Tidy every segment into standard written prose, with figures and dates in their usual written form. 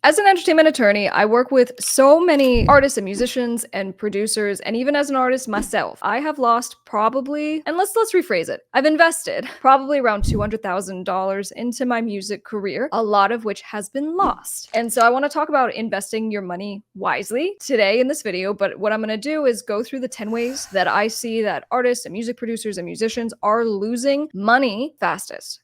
As an entertainment attorney, I work with so many artists and musicians and producers, and even as an artist myself, I have lost probably, and let's rephrase it. I've invested probably around $200,000 into my music career, a lot of which has been lost. And so I want to talk about investing your money wisely today in this video, but what I'm going to do is go through the 10 ways that I see that artists and music producers and musicians are losing money fastest.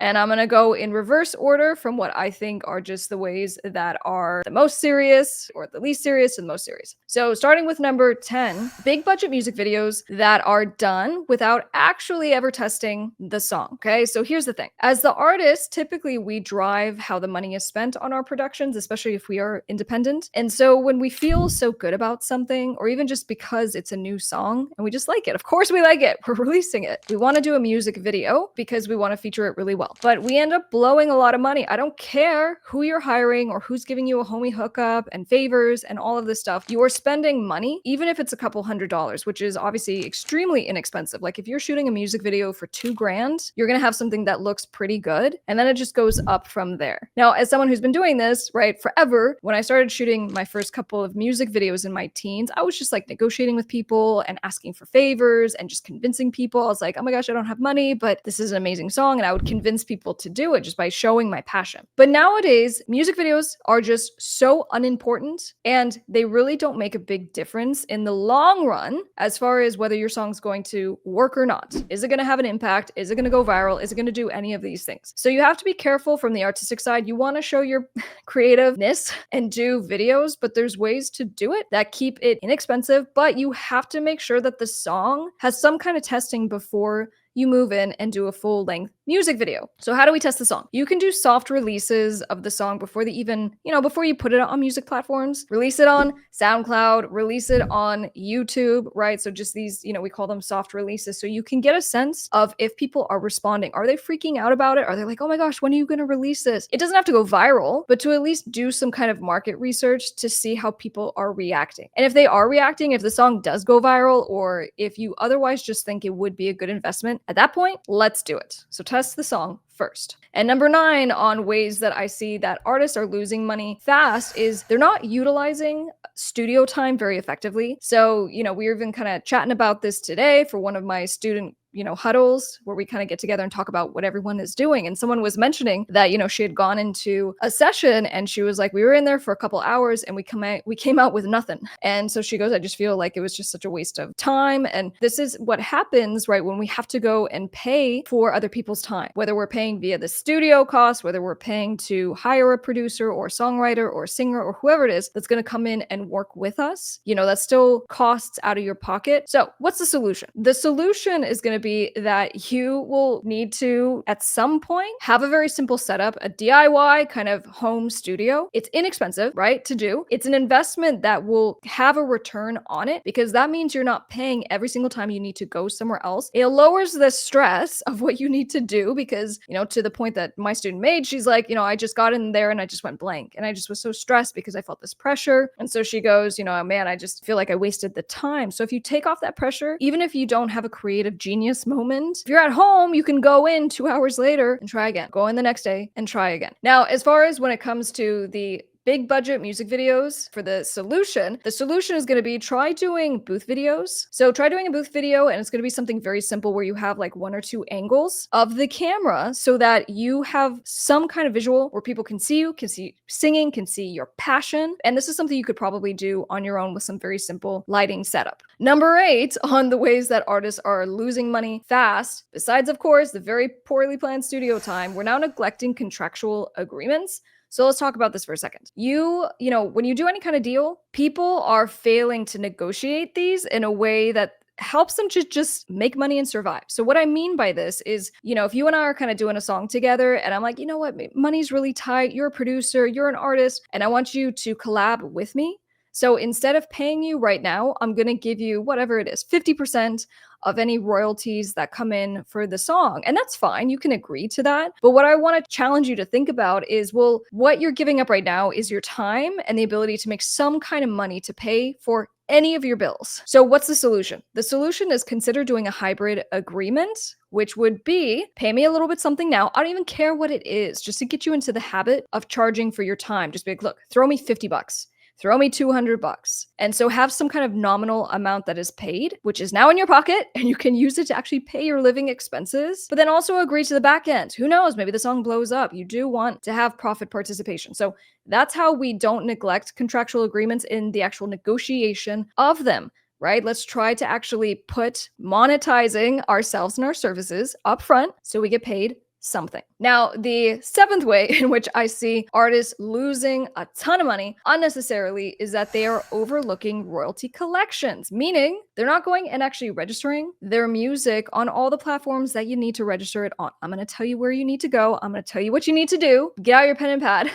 And I'm going to go in reverse order from what I think are just the ways that are the most serious or the least serious and the most serious. So starting with number 10, big budget music videos that are done without actually ever testing the song. Okay, so here's the thing. As the artist, typically we drive how the money is spent on our productions, especially if we are independent. And so when we feel so good about something, or even just because it's a new song and we just like it, of course we like it, we're releasing it. We want to do a music video because we want to feature it really well. But we end up blowing a lot of money. I don't care who you're hiring or who's giving you a homie hookup and favors and all of this stuff. You're spending money, even if it's a couple $100s, which is obviously extremely inexpensive. Like if you're shooting a music video for $2,000, you're going to have something that looks pretty good. And then it just goes up from there. Now, as someone who's been doing this, right, forever, when I started shooting my first couple of music videos in my teens, I was just like negotiating with people and asking for favors and just convincing people. I was like, oh my gosh, I don't have money, but this is an amazing song. And I would convince people to do it just by showing my passion. But nowadays, music videos are just so unimportant and they really don't make a big difference in the long run as far as whether your song's going to work or not. Is it going to have an impact? Is it going to go viral? Is it going to do any of these things? So you have to be careful from the artistic side. You want to show your creativeness and do videos, but there's ways to do it that keep it inexpensive, but you have to make sure that the song has some kind of testing before you move in and do a full-length music video. So how do we test the song? You can do soft releases of the song before they even, before you put it on music platforms. Release it on SoundCloud, release it on YouTube, right? So just these, we call them soft releases. So you can get a sense of if people are responding. Are they freaking out about it? Are they like, oh my gosh, when are you going to release this? It doesn't have to go viral, but to at least do some kind of market research to see how people are reacting. And if they are reacting, if the song does go viral, or if you otherwise just think it would be a good investment, at that point, let's do it. So test the song first. And number 9 on ways that I see that artists are losing money fast is they're not utilizing studio time very effectively. So, we were even kind of chatting about this today for one of my student huddles where we kind of get together and talk about what everyone is doing. And someone was mentioning that, she had gone into a session and she was like, we were in there for a couple hours and we came out with nothing. And so she goes, I just feel like it was just such a waste of time. And this is what happens, right? When we have to go and pay for other people's time, whether we're paying via the studio cost, whether we're paying to hire a producer or songwriter or singer or whoever it is that's going to come in and work with us, that still costs out of your pocket. So what's the solution? The solution is going to be that you will need to, at some point, have a very simple setup, a DIY kind of home studio. It's inexpensive, right, to do. It's an investment that will have a return on it because that means you're not paying every single time you need to go somewhere else. It lowers the stress of what you need to do because, to the point that my student made, she's like, I just got in there and I just went blank. And I just was so stressed because I felt this pressure. And so she goes, man, I just feel like I wasted the time. So if you take off that pressure, even if you don't have a creative genius moment, if you're at home, you can go in 2 hours later and try again. Go in the next day and try again. Now, as far as when it comes to the big budget music videos for the solution is going to be try doing booth videos. So try doing a booth video and it's going to be something very simple where you have like 1 or 2 angles of the camera so that you have some kind of visual where people can see you, can see singing, can see your passion. And this is something you could probably do on your own with some very simple lighting setup. Number 8 on the ways that artists are losing money fast, besides of course the very poorly planned studio time, we're now neglecting contractual agreements. So let's talk about this for a second. When you do any kind of deal, people are failing to negotiate these in a way that helps them to just make money and survive. So what I mean by this is, if you and I are kind of doing a song together and I'm like, you know what, money's really tight. You're a producer, you're an artist, and I want you to collab with me. So instead of paying you right now, I'm going to give you whatever it is, 50% of any royalties that come in for the song. And that's fine. You can agree to that. But what I want to challenge you to think about is, well, what you're giving up right now is your time and the ability to make some kind of money to pay for any of your bills. So what's the solution? The solution is consider doing a hybrid agreement which would be pay me a little bit something now. I don't even care what it is, just to get you into the habit of charging for your time. Just be like, look, throw me 50 bucks. Throw me 200 bucks. And so have some kind of nominal amount that is paid, which is now in your pocket, and you can use it to actually pay your living expenses, but then also agree to the back end. Who knows? Maybe the song blows up. You do want to have profit participation. So that's how we don't neglect contractual agreements in the actual negotiation of them. Right? Let's try to actually put monetizing ourselves and our services up front so we get paid something. Now, the seventh way in which I see artists losing a ton of money unnecessarily is that they are overlooking royalty collections, meaning they're not going and actually registering their music on all the platforms that you need to register it on. I'm going to tell you where you need to go. I'm going to tell you what you need to do. Get out your pen and pad.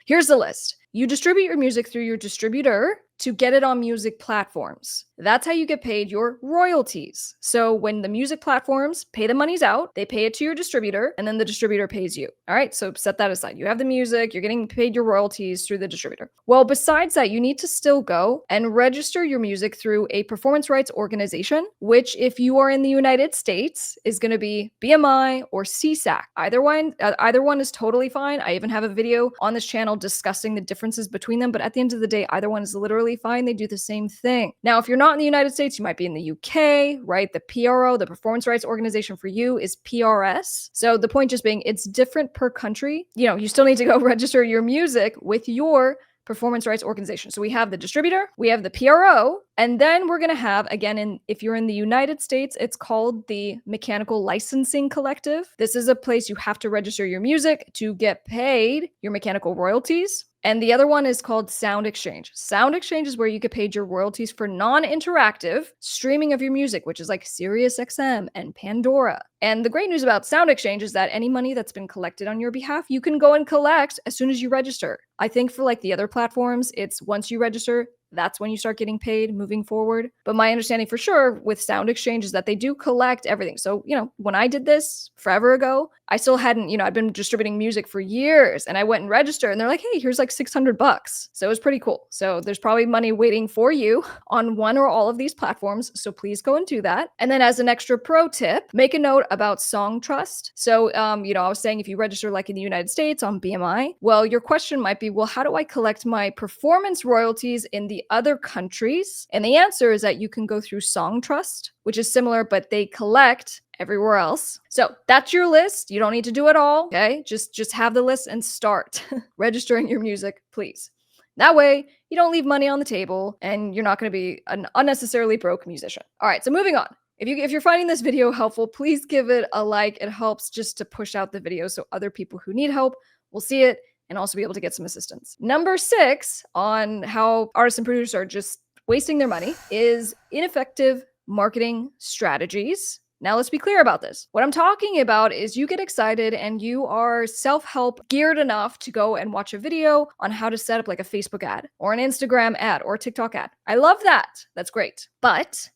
Here's the list. You distribute your music through your distributor to get it on music platforms. That's how you get paid your royalties. So when the music platforms pay the monies out, they pay it to your distributor, and then the distributor pays you. All right, so set that aside. You have the music, you're getting paid your royalties through the distributor. Well, besides that, you need to still go and register your music through a performance rights organization, which if you are in the United States is going to be BMI or CSAC. Either one is totally fine. I even have a video on this channel discussing the differences between them, but at the end of the day, either one is literally fine. They do the same thing. Now, if you're not in the United States, you might be in the UK, right? The PRO, the Performance Rights Organization for you is PRS. So the point just being it's different per country. You still need to go register your music with your performance rights organization. So we have the distributor, we have the PRO, and then we're going to have, again, if you're in the United States, it's called the Mechanical Licensing Collective. This is a place you have to register your music to get paid your mechanical royalties. And the other one is called Sound Exchange. Sound Exchange is where you get paid your royalties for non-interactive streaming of your music, which is like SiriusXM and Pandora. And the great news about Sound Exchange is that any money that's been collected on your behalf, you can go and collect as soon as you register. I think for like the other platforms, it's once you register, that's when you start getting paid moving forward. But my understanding for sure with Sound Exchange is that they do collect everything. So, when I did this forever ago, I still hadn't, I'd been distributing music for years and I went and registered and they're like, hey, here's like 600 bucks. So it was pretty cool. So there's probably money waiting for you on one or all of these platforms. So please go and do that. And then as an extra pro tip, make a note about Song Trust. So, I was saying if you register like in the United States on BMI, well, your question might be, well, how do I collect my performance royalties in the other countries? And the answer is that you can go through Song Trust, which is similar, but they collect everywhere else. So that's your list. You don't need to do it all. Okay. Just have the list and start registering your music, please. That way you don't leave money on the table and you're not going to be an unnecessarily broke musician. All right. So moving on. If you're finding this video helpful, please give it a like. It helps just to push out the video so other people who need help will see it and also be able to get some assistance. Number 6 on how artists and producers are just wasting their money is ineffective marketing strategies. Now, let's be clear about this. What I'm talking about is you get excited and you are self-help geared enough to go and watch a video on how to set up like a Facebook ad or an Instagram ad or a TikTok ad. I love that. That's great. But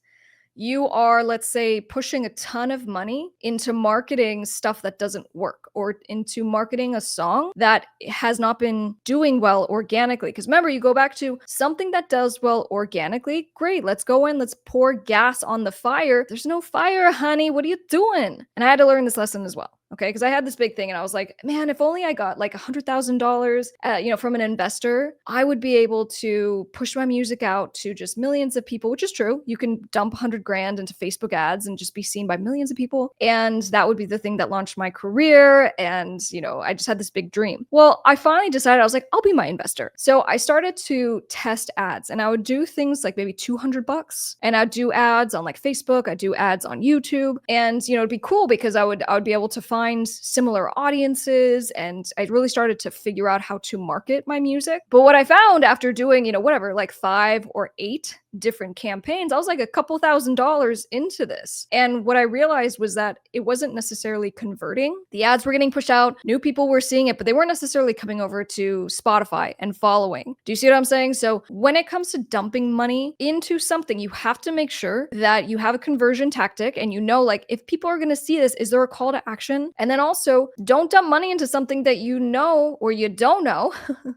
you are, let's say, pushing a ton of money into marketing stuff that doesn't work or into marketing a song that has not been doing well organically. Because remember, you go back to something that does well organically. Great, let's go in, let's pour gas on the fire. There's no fire, honey. What are you doing? And I had to learn this lesson as well. Okay, because I had this big thing and I was like, man, if only I got like $100,000, from an investor, I would be able to push my music out to just millions of people, which is true. You can dump 100 grand into Facebook ads and just be seen by millions of people. And that would be the thing that launched my career. And, I just had this big dream. Well, I finally decided, I was like, I'll be my investor. So I started to test ads and I would do things like maybe 200 bucks and I'd do ads on like Facebook. I'd do ads on YouTube and, it'd be cool because I would be able to find similar audiences and I really started to figure out how to market my music. But what I found after doing, like 5 or 8 different campaigns, I was like a couple $1,000s into this. And what I realized was that it wasn't necessarily converting. The ads were getting pushed out, new people were seeing it, but they weren't necessarily coming over to Spotify and following. Do you see what I'm saying? So when it comes to dumping money into something, you have to make sure that you have a conversion tactic and like if people are going to see this, is there a call to action? And then also don't dump money into something that or you don't know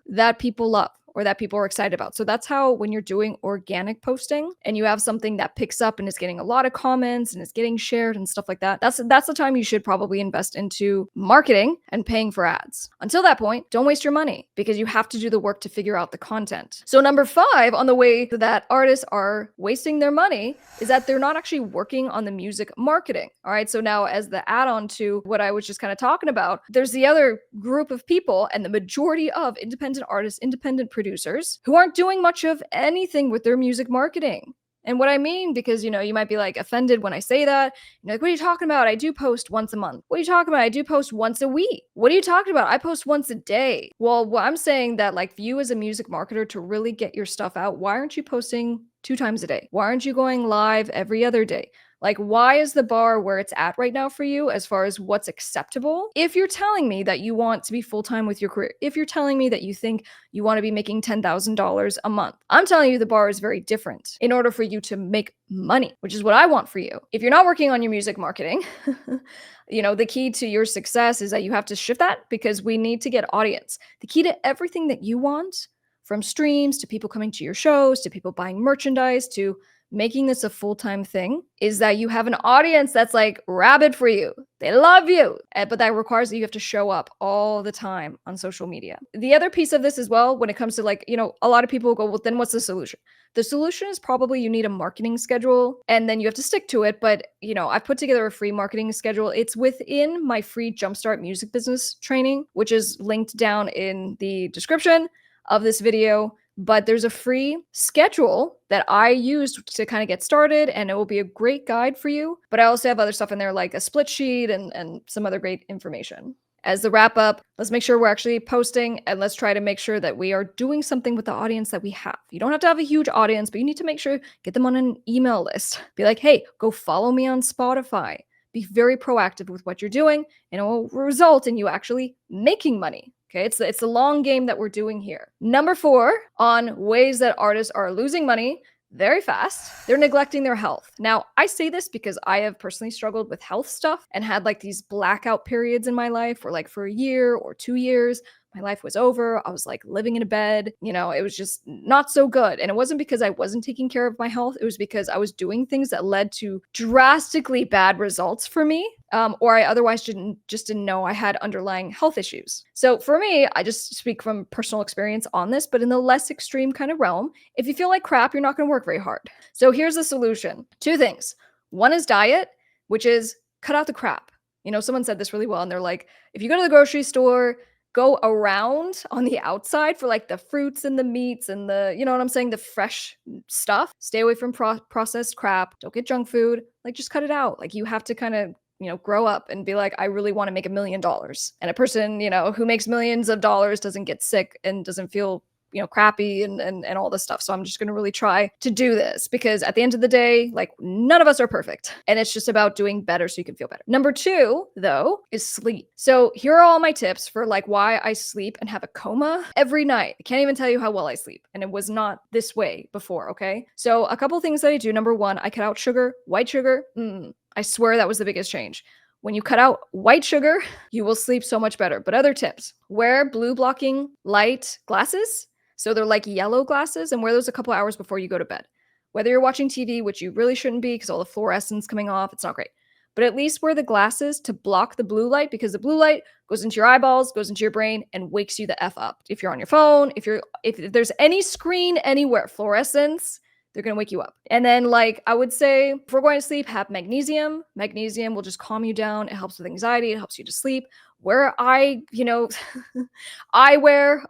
that people love or that people are excited about. So that's how when you're doing organic posting and you have something that picks up and is getting a lot of comments and is getting shared and stuff like that, that's the time you should probably invest into marketing and paying for ads. Until that point, don't waste your money because you have to do the work to figure out the content. So number 5 on the way that artists are wasting their money is that they're not actually working on the music marketing. All right. So now, as the add on to what I was just kind of talking about, there's the other group of people and the majority of independent artists, independent producers who aren't doing much of anything with their music marketing. And what I mean, because, you might be like offended when I say that. You're like, what are you talking about? I do post once a month. What are you talking about? I do post once a week. What are you talking about? I post once a day. Well, what I'm saying that like you as a music marketer to really get your stuff out, why aren't you posting 2 times a day? Why aren't you going live every other day? Like, why is the bar where it's at right now for you as far as what's acceptable? If you're telling me that you want to be full-time with your career, if you're telling me that you think you want to be making $10,000 a month, I'm telling you the bar is very different in order for you to make money, which is what I want for you. If you're not working on your music marketing, the key to your success is that you have to shift that because we need to get audience. The key to everything that you want, from streams to people coming to your shows, to people buying merchandise, to making this a full-time thing, is that you have an audience that's like rabid for you. They love you. But that requires that you have to show up all the time on social media. The other piece of this as well, when it comes to a lot of people go, well, then what's the solution? The solution is probably you need a marketing schedule and then you have to stick to it. But, I've put together a free marketing schedule. It's within my free Jumpstart Music Business training, which is linked down in the description of this video. But there's a free schedule that I used to kind of get started, and it will be a great guide for you. But I also have other stuff in there like a split sheet and some other great information. As the wrap up, let's make sure we're actually posting and let's try to make sure that we are doing something with the audience that we have. You don't have to have a huge audience, but you need to make sure, get them on an email list. Be like, hey, go follow me on Spotify. Be very proactive with what you're doing, and it will result in you actually making money. Okay, it's the long game that we're doing here. Number 4 on ways that artists are losing money very fast. They're neglecting their health. Now, I say this because I have personally struggled with health stuff and had like these blackout periods in my life where like for a year or 2 years, my life was over. I was like living in a bed. It was just not so good. And it wasn't because I wasn't taking care of my health. It was because I was doing things that led to drastically bad results for me. Or I otherwise didn't know I had underlying health issues. So for me, I just speak from personal experience on this, but in the less extreme kind of realm, if you feel like crap, you're not going to work very hard. So here's the solution. 2 things. One is diet, which is cut out the crap. Someone said this really well, and they're like, if you go to the grocery store, go around on the outside for like the fruits and the meats and the fresh stuff. Stay away from processed crap. Don't get junk food. Like, just cut it out. Like, you have to kind of grow up and be like, I really want to make $1 million. And a person, who makes millions of dollars doesn't get sick and doesn't feel, crappy and all this stuff. So I'm just going to really try to do this because at the end of the day, like, none of us are perfect. And it's just about doing better so you can feel better. Number 2, though, is sleep. So here are all my tips for like why I sleep and have a coma every night. I can't even tell you how well I sleep. And it was not this way before, okay? So a couple things that I do. Number 1, I cut out sugar, white sugar. I swear that was the biggest change. When you cut out white sugar, you will sleep so much better. But other tips, wear blue blocking light glasses. So they're like yellow glasses, and wear those a couple hours before you go to bed. Whether you're watching TV, which you really shouldn't be because all the fluorescence coming off, it's not great. But at least wear the glasses to block the blue light because the blue light goes into your eyeballs, goes into your brain, and wakes you the F up. If you're on your phone, if there's any screen anywhere, fluorescence, they're going to wake you up. And then, like, I would say, if we're going to sleep, have magnesium. Magnesium will just calm you down. It helps with anxiety. It helps you to sleep. Wear eyewear,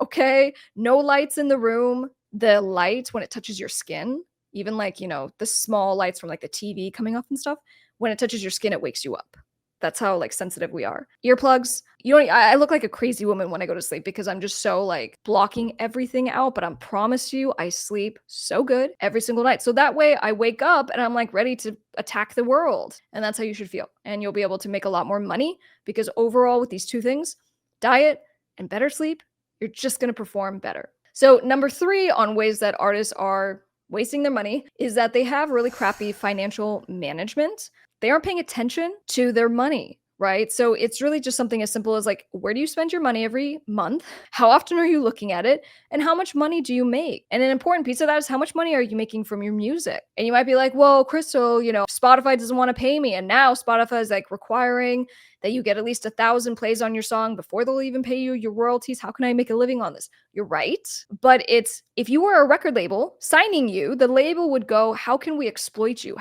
okay? No lights in the room. The light, when it touches your skin, even like, the small lights from like the TV coming off and stuff, when it touches your skin, it wakes you up. That's how like sensitive we are. Earplugs. I look like a crazy woman when I go to sleep because I'm just so like blocking everything out. But I promise you, I sleep so good every single night. So that way I wake up and I'm like ready to attack the world. And that's how you should feel. And you'll be able to make a lot more money because overall with these 2 things, diet and better sleep, you're just going to perform better. So number 3 on ways that artists are wasting their money is that they have really crappy financial management. They aren't paying attention to their money. right? So it's really just something as simple as like, where do you spend your money every month? How often are you looking at it? And how much money do you make? And an important piece of that is how much money are you making from your music? And you might be like, well, Krystle, Spotify doesn't want to pay me. And now Spotify is like requiring that you get at least 1,000 plays on your song before they'll even pay you your royalties. How can I make a living on this? You're right. But it's if you were a record label signing you, the label would go, how can we exploit you?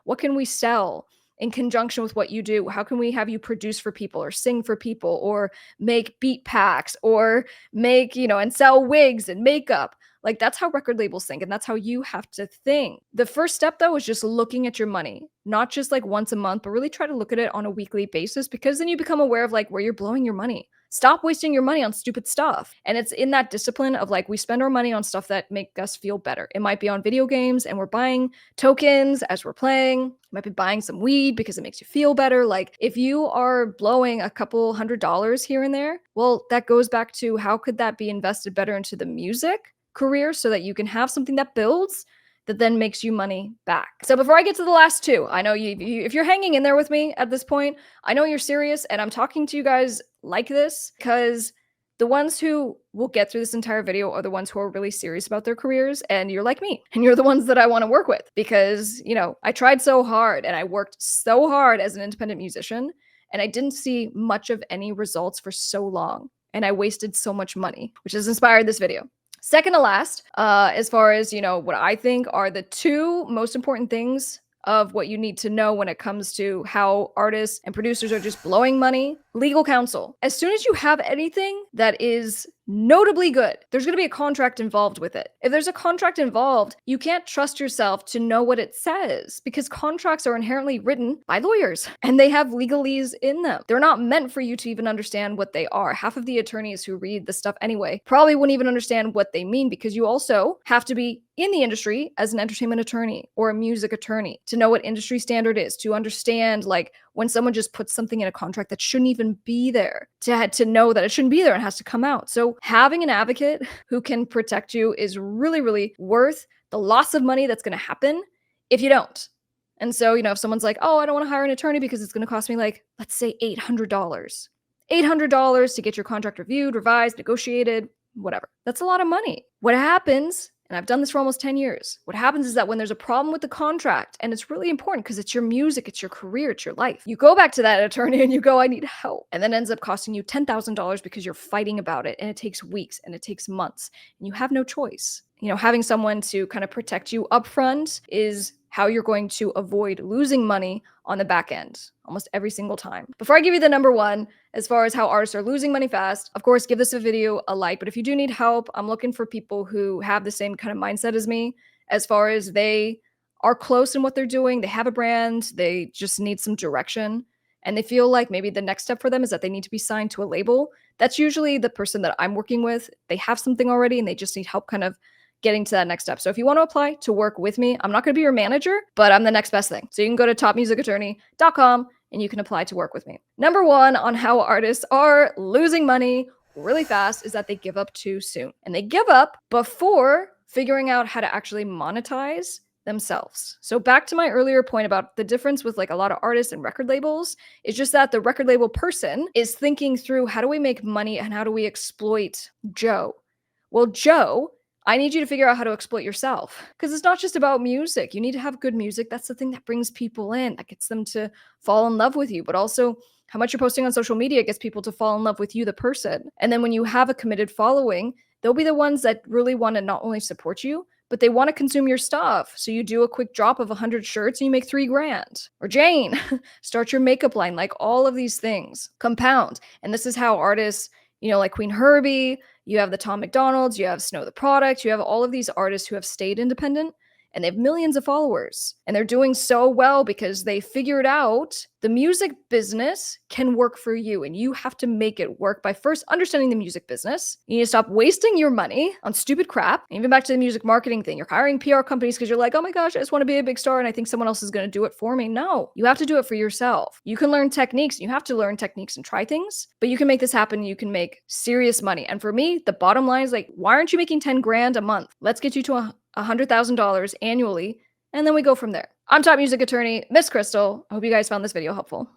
What can we sell in conjunction with what you do? How can we have you produce for people or sing for people or make beat packs or make, and sell wigs and makeup? Like that's how record labels think. And that's how you have to think. The first step though is just looking at your money, not just like once a month, but really try to look at it on a weekly basis, because then you become aware of like where you're blowing your money. Stop wasting your money on stupid stuff. And it's in that discipline of like, we spend our money on stuff that make us feel better. It might be on video games and we're buying tokens as we're playing. You might be buying some weed because it makes you feel better. Like if you are blowing a couple $100s here and there, well, that goes back to how could that be invested better into the music career so that you can have something that builds that then makes you money back. So before I get to the last two, I know if you're hanging in there with me at this point, I know you're serious, and I'm talking to you guys like this because the ones who will get through this entire video are the ones who are really serious about their careers, and you're like me, and you're the ones that I want to work with because, I tried so hard and I worked so hard as an independent musician, and I didn't see much of any results for so long, and I wasted so much money, which has inspired this video. Second to last, as far as, what I think are the two most important things of what you need to know when it comes to how artists and producers are just blowing money. Legal counsel. As soon as you have anything that is notably good, there's going to be a contract involved with it. If there's a contract involved, you can't trust yourself to know what it says because contracts are inherently written by lawyers and they have legalese in them. They're not meant for you to even understand what they are. Half of the attorneys who read the stuff anyway probably wouldn't even understand what they mean because you also have to be in the industry as an entertainment attorney or a music attorney to know what industry standard is, to understand like when someone just puts something in a contract that shouldn't even be there, to know that it shouldn't be there and has to come out. So having an advocate who can protect you is really, really worth the loss of money that's going to happen if you don't. And so, if someone's like, oh, I don't want to hire an attorney because it's going to cost me like, let's say $800. $800 to get your contract reviewed, revised, negotiated, whatever. That's a lot of money. What happens, and I've done this for almost 10 years, what happens is that when there's a problem with the contract, and it's really important because it's your music, it's your career, it's your life, you go back to that attorney and you go, I need help. And then it ends up costing you $10,000 because you're fighting about it. And it takes weeks and it takes months and you have no choice. Having someone to kind of protect you upfront is how you're going to avoid losing money on the back end almost every single time. Before I give you the number one, as far as how artists are losing money fast, of course, give this video a like. But if you do need help, I'm looking for people who have the same kind of mindset as me, as far as they are close in what they're doing. They have a brand. They just need some direction. And they feel like maybe the next step for them is that they need to be signed to a label. That's usually the person that I'm working with. They have something already and they just need help kind of getting to that next step. So if you want to apply to work with me, I'm not going to be your manager, but I'm the next best thing. So you can go to topmusicattorney.com and you can apply to work with me. Number one on how artists are losing money really fast is that they give up too soon. And they give up before figuring out how to actually monetize themselves. So back to my earlier point about the difference with like a lot of artists and record labels, it's just that the record label person is thinking through how do we make money and how do we exploit Joe? Well, Joe, I need you to figure out how to exploit yourself because it's not just about music. You need to have good music. That's the thing that brings people in, that gets them to fall in love with you, but also how much you're posting on social media gets people to fall in love with you, the person. And then when you have a committed following, they'll be the ones that really want to not only support you, but they want to consume your stuff. So you do a quick drop of 100 shirts and you make $3,000. Or Jane, start your makeup line. Like all of these things compound. And this is how artists, like Queen Herbie, you have the Tom McDonald's, you have Snow the Product, you have all of these artists who have stayed independent and they have millions of followers. And they're doing so well because they figured out the music business can work for you. And you have to make it work by first understanding the music business. You need to stop wasting your money on stupid crap. Even back to the music marketing thing. You're hiring PR companies because you're like, oh my gosh, I just want to be a big star and I think someone else is going to do it for me. No, you have to do it for yourself. You can learn techniques. You have to learn techniques and try things, but you can make this happen. You can make serious money. And for me, the bottom line is like, why aren't you making 10 grand a month? Let's get you to $100,000 annually. And then we go from there. I'm top music attorney, Miss Krystle. I hope you guys found this video helpful.